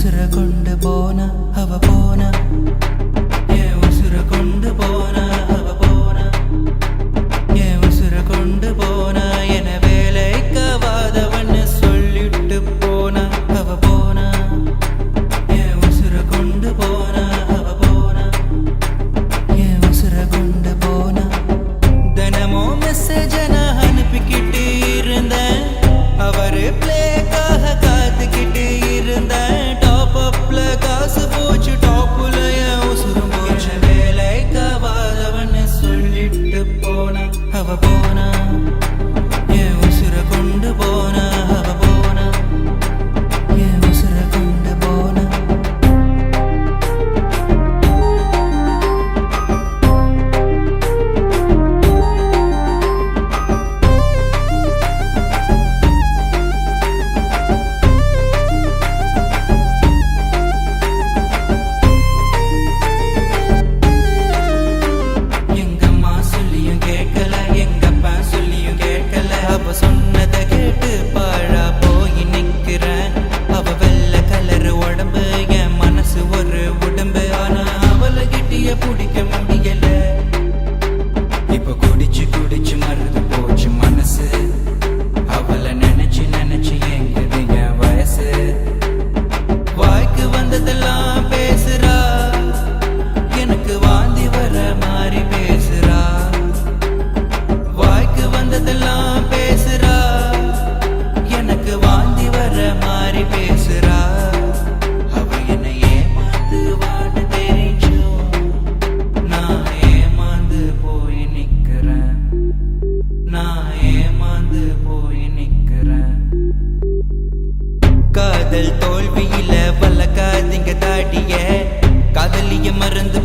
உசுர கொண்டு போனா அவ போனா என் உசுர கொண்டு போனா அவ போனா என் உசுர கொண்டு போனா என வேலைக்காவாதவன்னு சொல்லிட்டு போனா அவ போனா என் உசுர கொண்டு போனா அவ போனா என் உசுர கொண்டு போனா தினமும் மெசேஜ் நான் அனுப்பிக்கிட்டு இருந்தேன் அவரு பிளேக்காக காத்துக்கிட்டு இருந்தேன் டாப் அப்ல காசு போச்சு டாப்புல என் உசுரும் போச்சு வேலைக்காவாதவன்னு சொல்லிட்டு போனா அவ போனா என் உசுர கொண்டு போனா அவ போனா என் உசுர கொண்டு போனா எங்கம்மா சொல்லியும் கேட்கல எங்கப்பா சொல்லியும் கேட்கல அவ சொன்னதை கேட்டு பாழா போய் நிக்கிறேன் அவ வெள்ளை கலர் உடம்பு என் மனசு ஒரு உடம்பு ஆனா அவளை கிட்டிய பிடிக்க முடியல இப்ப குடிச்சு குடிச்சு மறந்து போச்சு மனசு அவளை நினைச்சு நினைச்சு எங்குது என் வயசு வாய்க்கு வந்ததெல்லாம் பேசுறா எனக்கு வாந்தி வர மாதிரி பேசுறா வாய்க்கு வந்ததெல்லாம் பேசுறா எனக்கு வாந்தி வர மாதிரி பேசுறா அவ என்னை ஏமாந்து வாடு தெரிஞ்சும் நான் ஏமாந்து போய் நிக்கிறேன் நான் ஏமாந்து போய் நிக்கிறேன் காதல் தோல்வியில வளர்க்காதீங்க தாடிய காதலிய மறந்து